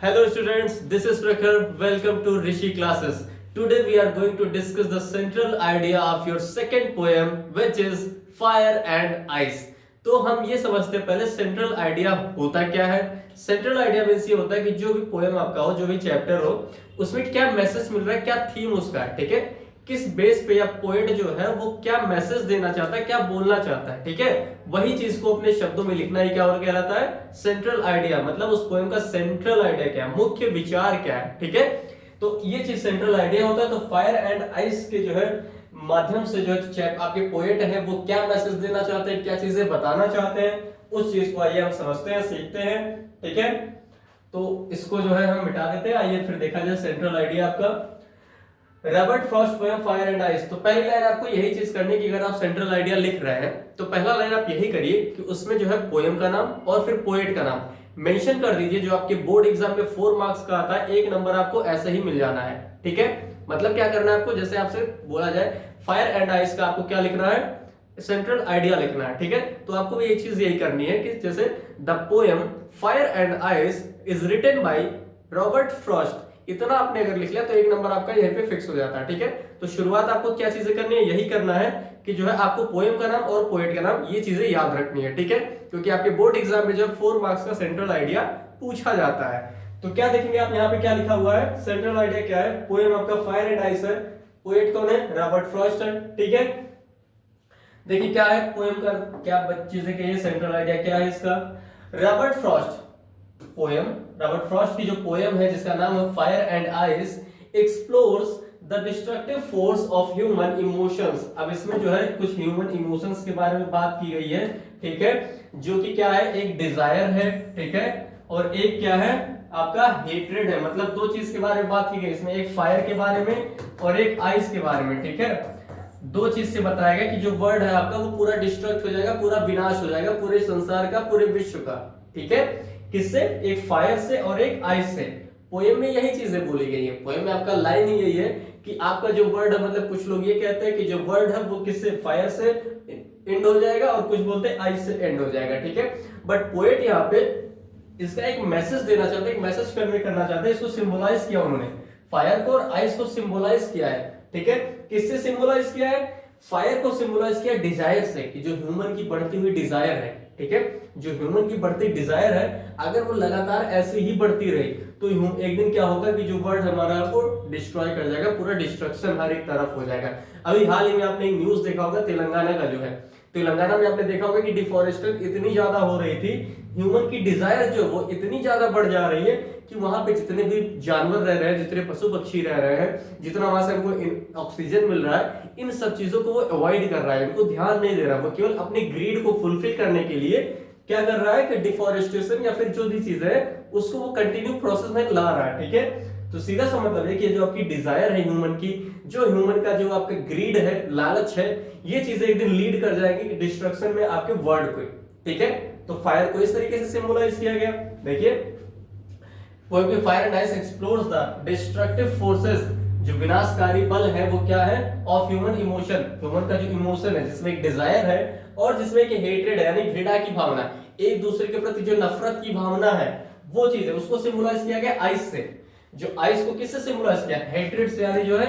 Hello students, this is Prakhar. Welcome to Rishi classes. Today we are going to discuss the central idea of your second poem which is Fire and Ice. तो हम ये समझते हैं पहले central idea होता क्या है। Central idea means ये होता है कि जो भी पोएम आपका हो, जो भी चैप्टर हो, उसमें क्या मैसेज मिल रहा है, क्या थीम उसका है, ठीक है, किस बेस पे या पोएट जो है वो क्या मैसेज देना चाहता है, क्या बोलना चाहता है, ठीक है, वही चीज को अपने शब्दों में लिखना ही क्या और कहलाता है सेंट्रल आइडिया। मतलब उस पोएम का सेंट्रल आइडिया क्या है, मुख्य विचार क्या है, ठीक है। तो ये चीज सेंट्रल आइडिया होता है। तो फायर एंड आइस के जो है माध्यम से जो है आपके पोएट है वो क्या मैसेज देना चाहते हैं, क्या चीजें बताना चाहते हैं, उस चीज को आइए हम समझते हैं, सीखते हैं, ठीक है। तो इसको जो है हम मिटा देते हैं। आइए फिर देखा जाए सेंट्रल आइडिया आपका Robert Frost poem fire and ice. तो पहली लाइन आपको यही चीज करनी है कि अगर आप सेंट्रल आइडिया लिख रहे हैं तो पहला लाइन आप यही करिए कि उसमें जो है पोएम का नाम और फिर पोएट का नाम मेंशन कर दीजिए। जो आपके बोर्ड एग्जाम में 4 मार्क्स का आता है, 1 नंबर आपको ऐसे ही मिल जाना है, ठीक है। मतलब क्या करना है आपको, जैसे आपसे बोला जाए फायर एंड आइस का आपको क्या लिखना है, सेंट्रल आइडिया लिखना है, ठीक है। तो आपको भी एक चीज यही करनी है कि जैसे the poem fire and ice is written by Robert Frost, इतना आपने अगर लिख लिया तो 1 नंबर आपका यहीं पे फिक्स हो जाता है, ठीक है। तो शुरुआत आपको क्या चीजें करनी है, यही करना है कि जो है आपको पोएम का नाम और पोएट का नाम ये चीजें याद रखनी है, ठीक है, क्योंकि आपके बोर्ड एग्जाम में जो 4 मार्क्स का सेंट्रल आइडिया पूछा जाता है। तो क्या देखेंगे आप यहाँ पे क्या लिखा हुआ है, सेंट्रल आइडिया क्या है, पोएम आपका फायर एंड आइस है, पोएट कौन है, रॉबर्ट फ्रॉस्ट है, ठीक है। देखिए क्या है पोएम का, क्या चीजें कहिए, सेंट्रल आइडिया क्या है इसका। Robert Frost poem, Robert Frost की जो पोएम है जिसका नाम है fire and ice explores the destructive force of human emotions. अब इसमें जो है कुछ ह्यूमन इमोशंस के बारे में बात की गई है, ठीक है, जो कि क्या है, एक डिजायर है, ठीक है, और एक क्या है आपका हेट्रेड है। मतलब दो चीज के बारे में बात की गई इसमें, एक फायर के बारे में और एक आइस के बारे में, ठीक है। दो चीज से बताया गया कि जो वर्ल्ड है आपका वो पूरा डिस्ट्रक्ट हो जाएगा, पूरा विनाश हो जाएगा पूरे संसार का, पूरे विश्व का, ठीक है। किससे, एक फायर से और एक आइस से। पोएम में यही चीजें बोली गई है, पोएम में आपका लाइन ही यही है कि आपका जो वर्ड है, मतलब कुछ लोग ये कहते हैं कि जो वर्ड है वो किससे, फायर से एंड हो जाएगा और कुछ बोलते हैं आइस से एंड हो जाएगा, ठीक है। बट पोएट यहाँ पे इसका एक मैसेज देना चाहते हैं, एक मैसेज कन्वे करना चाहते हैं, इसको सिंबलाइज किया उन्होंने, फायर को और आइस को सिंबलाइज किया है, ठीक है। किससे सिंबलाइज किया है, फायर को सिंबलाइज किया डिजायर से, कि जो ह्यूमन की बढ़ती हुई डिजायर है, ठीक है, जो ह्यूमन की बढ़ती डिजायर है अगर वो लगातार ऐसे ही बढ़ती रही तो एक दिन क्या होगा कि जो वर्ल्ड हमारा को डिस्ट्रॉय कर जाएगा, पूरा डिस्ट्रक्शन हर एक तरफ हो जाएगा। अभी हाल ही में आपने एक न्यूज देखा होगा तेलंगाना का, जो है तेलंगाना में आपने देखा होगा कि डिफॉरेस्टेशन इतनी ज्यादा हो रही थी, ह्यूमन की डिजायर जो वो इतनी ज्यादा बढ़ जा रही है कि वहां पे जितने भी जानवर रह रहे हैं, जितने पशु पक्षी रह रहे हैं, जितना वहां से हमको ऑक्सीजन मिल रहा है, इन सब चीजों को वो अवॉइड कर रहा है, इनको ध्यान नहीं दे रहा, वो केवल अपनी ग्रीड को फुलफिल करने के लिए क्या कर रहा है कि डिफॉरेस्टेशन या फिर जो भी चीज है उसको वो कंटिन्यू प्रोसेस में ला रहा है, ठीक है। तो सीधा सा मतलब है कि जो आपकी डिजायर है ह्यूमन की, जो ह्यूमन का जो आपका ग्रीड है, लालच है, ये चीजें एक दिन लीड कर जाएंगी डिस्ट्रक्शन में आपके वर्ल्ड को, ठीक है। तो फायर को इस तरीके से सिंबलाइज किया गया। देखिए पोएम में fire and ice explores the destructive forces, जो विनाशकारी बल है वो क्या है, ऑफ ह्यूमन इमोशन, ह्यूमन का जो इमोशन है जिसमें एक डिजायर है और जिसमें एक हेट्रेड है यानी घृणा की भावना, एक दूसरे के प्रति जो नफरत की भावना है वो चीज है, उसको सिंबलाइज किया गया आइस से। जो आइस को किससे सिंबलाइज किया, हेट्रेड से, यानी जो है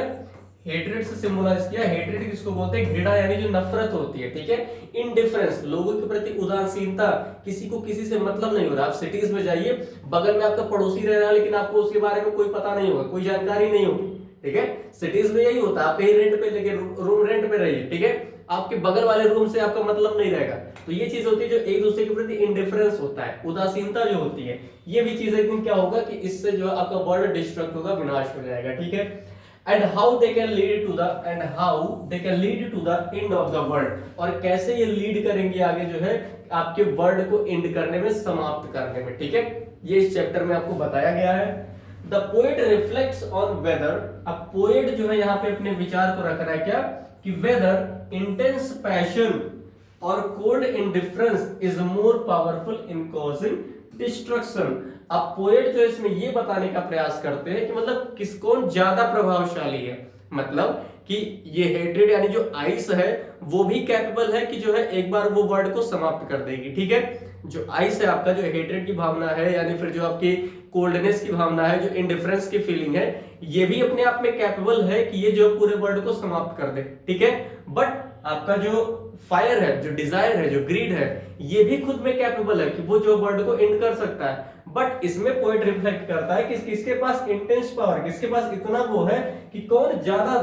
हेट्रेड से सिंबलाइज किया। हेट्रेड किसको बोलते हैं, घृणा यानी जो नफरत होती है, ठीक है। इनडिफरेंस, लोगों के प्रति उदासीनता, किसी को किसी से मतलब नहीं हो रहा। आप सिटीज में जाइए, बगल में आपका पड़ोसी रह रहा है लेकिन आपको उसके बारे में कोई पता नहीं होगा, कोई जानकारी नहीं होगी, ठीक है। सिटीज में यही होता है, आप कहीं रेंट पे लेके रूम रेंट पे रहिए, ठीक है, आपके बगल वाले रूम से आपका मतलब नहीं रहेगा। तो ये चीज होती है जो एक दूसरे के प्रति इंडिफरेंस होता है, उदासीनता जो होती है, ये भी चीज एक दिन क्या होगा कि इससे जो आपका वर्ल्ड डिस्ट्रक्ट होगा, विनाश हो जाएगा, ठीक है। And how they can lead to the end of the world, और कैसे ये लीड करेंगे आगे जो है आपके वर्ल्ड को एंड करने में, समाप्त करने में, ठीक है। ये इस चैप्टर में आपको बताया गया है। The poet reflects on whether, अब पोएट जो है यहाँ पे अपने विचार को रख रहा है क्या, कि वेदर इंटेंस पैशन और cold indifference is more powerful in causing destruction. अब पोएट जो इसमें ये बताने का प्रयास करते हैं कि मतलब किस कौन ज्यादा प्रभावशाली है, मतलब कि ये हेट्रेड यानी जो आइस है वो भी कैपेबल है कि जो है एक बार वो वर्ल्ड को समाप्त कर देगी, ठीक है। जो आइस है आपका, जो हेट्रेड की भावना है, यानी फिर जो आपकी कोल्डनेस की भावना है, जो इंडिफरेंस की फीलिंग है, ये भी अपने आप में कैपेबल है कि ये जो पूरे वर्ल्ड को समाप्त कर दे, ठीक है। बट आपका जो फायर है, जो डिजायर है, जो ग्रीड है, ये भी खुद में कैपेबल है कि वो जो वर्ल्ड को एंड कर सकता है। बट इसमें पॉइंट रिफ्लेक्ट करता है कि किसके पास इंटेंस पावर, किसके पास इतना वो है कि कौन ज्यादा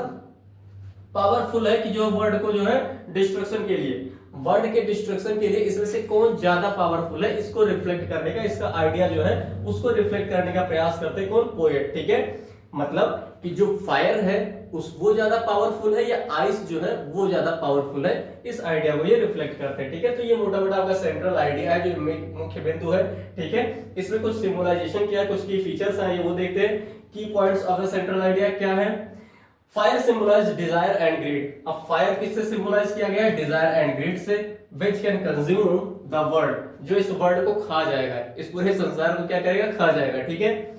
पावरफुल है कि जो वर्ल्ड को जो है डिस्ट्रक्शन के लिए, वर्ल्ड के डिस्ट्रक्शन के लिए इसमें से कौन ज्यादा पावरफुल है, इसको रिफ्लेक्ट करने का, इसका आइडिया जो है उसको रिफ्लेक्ट करने का प्रयास करते हैं कौन, पोएट, ठीक है। मतलब कि जो फायर है उस वो ज्यादा पावरफुल है या आइस जो है वो ज्यादा पावरफुल है, इस आइडिया को ये रिफ्लेक्ट करते हैं, ठीक है। तो ये मोटा मोटा आपका सेंट्रल आइडिया है, जो मुख्य बिंदु है, ठीक है। इसमें कुछ सिंबलाइजेशन किया, कुछ की फीचर्स हैं, ये वो देखते हैं। Key points of the central idea क्या है? Fire symbolize desire and greed. अब फायर किससे सिंबलाइज किया गया है? डिजायर एंड ग्रीड से, which can consume the world, जो इस वर्ल्ड को खा जाएगा, इस पूरे संसार को क्या करेगा, खा जाएगा, ठीक है।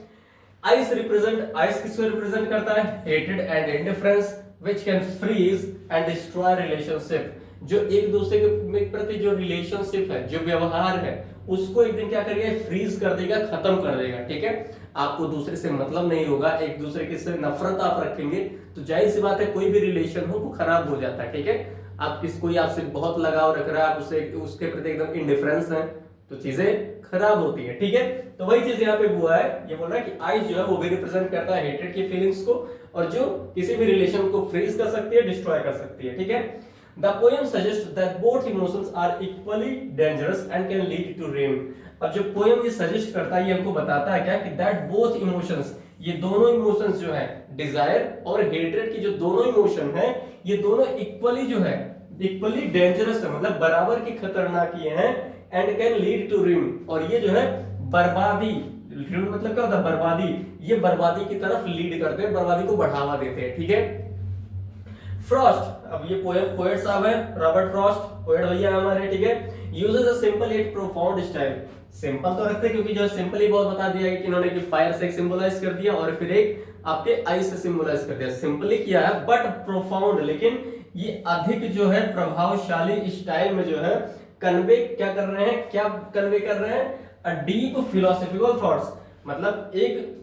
आइस रिप्रेजेंट, आइस किसको रिप्रेजेंट करता है? हेटेड and indifference, which can freeze and destroy relationship, जो एक दूसरे के प्रति जो रिलेशनशिप है, जो व्यवहार है, उसको एक दिन क्या करेगा, फ्रीज कर देगा, खत्म कर देगा, ठीक है। आपको दूसरे से मतलब नहीं होगा, एक दूसरे के से नफरत आप रखेंगे, तो जाहिर सी बात है कोई भी रिलेशन हो वो खराब हो जाता है, ठीक है। आप कोई आपसे बहुत लगाव रख रहा है, आप उसके प्रति एकदम इंडिफरेंस है, तो चीजें खराब होती है, ठीक है। तो वही चीज यहाँ पे हुआ है, ये बोल रहा है कि आइस जो है वो भी रिप्रेजेंट करता है हेट्रेड की फीलिंग्स को, और जो किसी भी रिलेशन को फ्रीज कर सकती है, डिस्ट्रॉय कर सकती है, ठीक है। The poem suggests that both emotions are equally dangerous and can lead to ruin. अब जो पोएम ये सजेस्ट करता है, ये हमको बताता है क्या कि that both emotions, ये दोनों इमोशंस जो है, डिजायर और हेट्रेड की जो दोनों इमोशन है, ये दोनों इक्वली जो है, इक्वली डेंजरस है, मतलब बराबर की खतरनाक ये हैं, and can lead to ruin, और ये जो है बर्बादी, ruin मतलब क्या होता है, बर्बादी, ये बर्बादी की तरफ लीड करते हैं, बर्बादी को बढ़ावा देते हैं, ठीक है। फ्रॉस्ट, अब ये पोएट साहब है, रॉबर्ट फ्रॉस्ट, पोएट भैया हमारे, ठीक है। Uses a simple eight profound style, simple तो रखते हैं क्योंकि जो सिंपल ही बहुत बता दिया है कि इन्होंने कि फायर से सिंबलाइज कर दिया और फिर एक आपके आइस से सिंबलाइज कर दिया, सिंपली किया है, बट प्रोफाउंड, लेकिन ये अधिक जो है प्रभावशाली स्टाइल में जो है कन्वे क्या कर रहे हैं, क्या कन्वे कर रहे हैं, अ डीप फिलोसॉफिकल थॉट्स, मतलब एक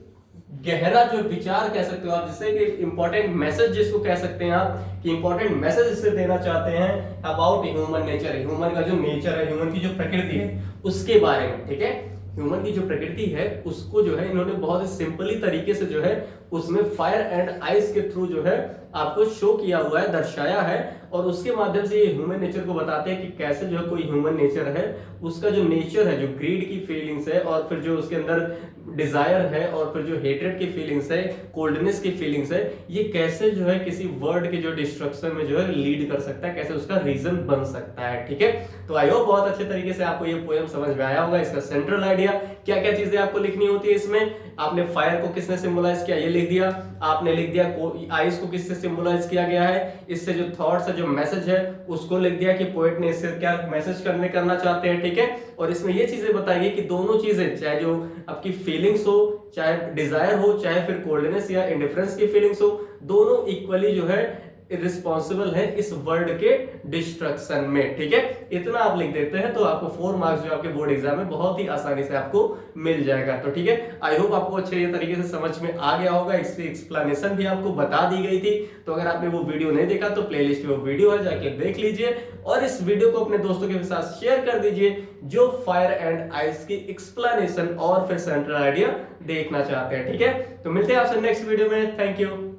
गहरा जो विचार कह सकते हो आप, जिससे कि इंपॉर्टेंट मैसेज जिसको कह सकते हैं आप, कि इंपॉर्टेंट मैसेज इससे देना चाहते हैं अबाउट ह्यूमन नेचर, ह्यूमन का जो नेचर है, ह्यूमन की जो प्रकृति है उसके बारे में, ठीक है। ह्यूमन की जो प्रकृति है उसको जो है इन्होंने बहुत ही सिंपली तरीके से जो है उसमें फायर एंड आइस के थ्रू जो है आपको शो किया हुआ है, दर्शाया है, और उसके माध्यम से ये ह्यूमन नेचर को बताते हैं कि कैसे जो है कोई ह्यूमन नेचर है, उसका जो नेचर है, जो ग्रीड की फीलिंग्स है, और फिर जो उसके अंदर डिजायर है, और फिर जो हेट्रेड की फीलिंग्स है, कोल्डनेस की फीलिंग्स है, ये कैसे जो है किसी वर्ल्ड के जो डिस्ट्रक्शन में जो है लीड कर सकता है, कैसे उसका रीजन बन सकता है, ठीक है। तो आई होप बहुत अच्छे तरीके से आपको ये पोएम समझ में आया होगा, इसका सेंट्रल आइडिया, क्या क्या चीजें आपको लिखनी होती है इसमें। आपने फायर को किसने सिंबलाइज किया, ये लिख दिया, आपने लिख दिया आइस को किससे सिंबलाइज किया गया है, इससे जो थॉट्स है, जो मैसेज है, उसको लिख दिया कि पोएट ने इससे क्या मैसेज करना चाहते हैं, ठीक है। और इसमें ये चीजें बताई गई कि दोनों चीजें, चाहे जो आपकी फीलिंग्स हो, चाहे डिजायर हो, चाहे फिर कोल्डनेस या इंडिफरेंस की फीलिंग्स हो, दोनों इक्वली जो है रिस्पॉन्सिबल है इस वर्ल्ड के डिस्ट्रक्शन में, ठीक है। इतना आप लिख देते हैं तो आपको 4 मार्क्स जो आपके बोर्ड एग्जाम में बहुत ही आसानी से आपको मिल जाएगा, तो ठीक है। आई होप आपको अच्छे तरीके से समझ में आ गया होगा, इसकी एक्सप्लेनेशन भी आपको बता दी गई थी। तो अगर आपने वो वीडियो नहीं देखा तो प्लेलिस्ट में वो वीडियो है, जाके देख लीजिए, और इस वीडियो को अपने दोस्तों के साथ शेयर कर दीजिए जो फायर एंड आइस की एक्सप्लेनेशन और फिर सेंट्रल आइडिया देखना चाहते हैं, ठीक है। तो मिलते हैं आपसे नेक्स्ट वीडियो में, थैंक यू।